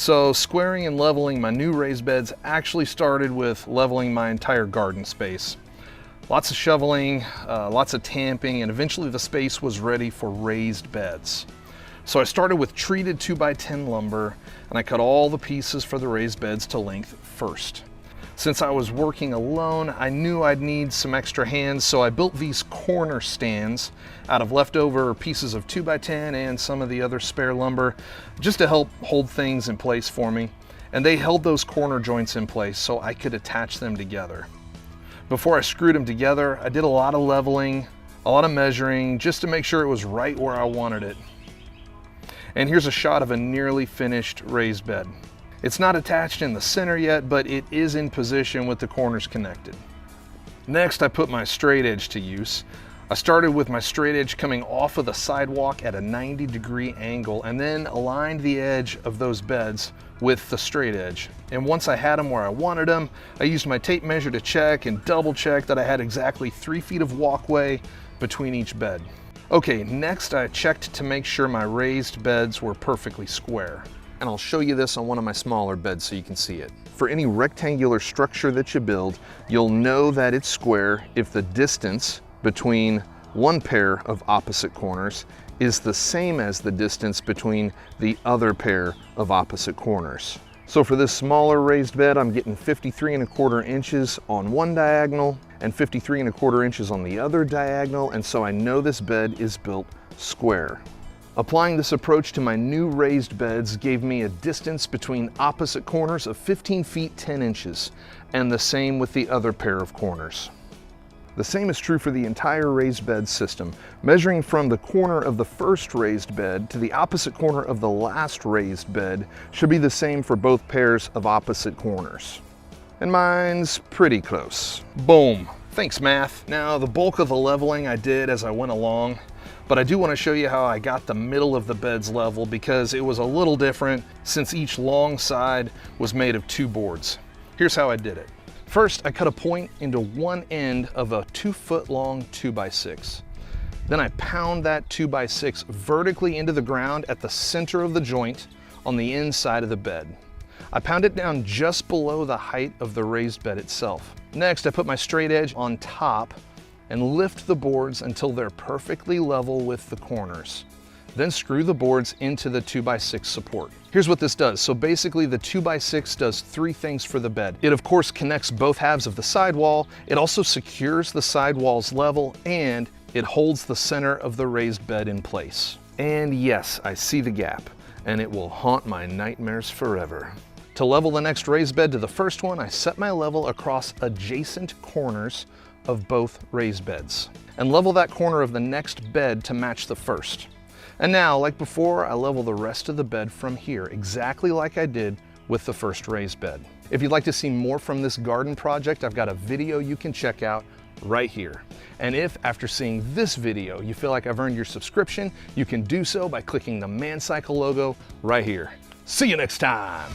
So squaring and leveling my new raised beds actually started with leveling my entire garden space. Lots of shoveling, lots of tamping, and eventually the space was ready for raised beds. So I started with treated 2x10 lumber, and I cut all the pieces for the raised beds to length first. Since I was working alone, I knew I'd need some extra hands, so I built these corner stands out of leftover pieces of 2x10 and some of the other spare lumber, just to help hold things in place for me. And they held those corner joints in place so I could attach them together. Before I screwed them together, I did a lot of leveling, a lot of measuring, just to make sure it was right where I wanted it. And here's a shot of a nearly finished raised bed. It's not attached in the center yet, but it is in position with the corners connected. Next, I put my straight edge to use. I started with my straight edge coming off of the sidewalk at a 90-degree angle, and then aligned the edge of those beds with the straight edge. And once I had them where I wanted them, I used my tape measure to check and double check that I had exactly 3 feet of walkway between each bed. Okay, next I checked to make sure my raised beds were perfectly square. And I'll show you this on one of my smaller beds so you can see it. For any rectangular structure that you build, you'll know that it's square if the distance between one pair of opposite corners is the same as the distance between the other pair of opposite corners. So for this smaller raised bed, I'm getting 53¼ inches on one diagonal and 53¼ inches on the other diagonal, and so I know this bed is built square. Applying this approach to my new raised beds gave me a distance between opposite corners of 15 feet 10 inches, and the same with the other pair of corners. The same is true for the entire raised bed system. Measuring from the corner of the first raised bed to the opposite corner of the last raised bed should be the same for both pairs of opposite corners. And mine's pretty close. Boom. Thanks, math. Now, the bulk of the leveling I did as I went along, but I do want to show you how I got the middle of the beds level, because it was a little different since each long side was made of 2 boards. Here's how I did it. First, I cut a point into one end of a 2-foot long 2x6. Then I pound that 2x6 vertically into the ground at the center of the joint on the inside of the bed. I pound it down just below the height of the raised bed itself. Next, I put my straight edge on top and lift the boards until they're perfectly level with the corners. Then screw the boards into the 2x6 support. Here's what this does. So basically the 2x6 does 3 things for the bed. It of course connects both halves of the sidewall. It also secures the sidewalls level, and it holds the center of the raised bed in place. And yes, I see the gap, and it will haunt my nightmares forever. To level the next raised bed to the first one, I set my level across adjacent corners of both raised beds, and level that corner of the next bed to match the first. And now, like before, I level the rest of the bed from here, exactly like I did with the first raised bed. If you'd like to see more from this garden project, I've got a video you can check out right here. And if, after seeing this video, you feel like I've earned your subscription, you can do so by clicking the ManCycle logo right here. See you next time.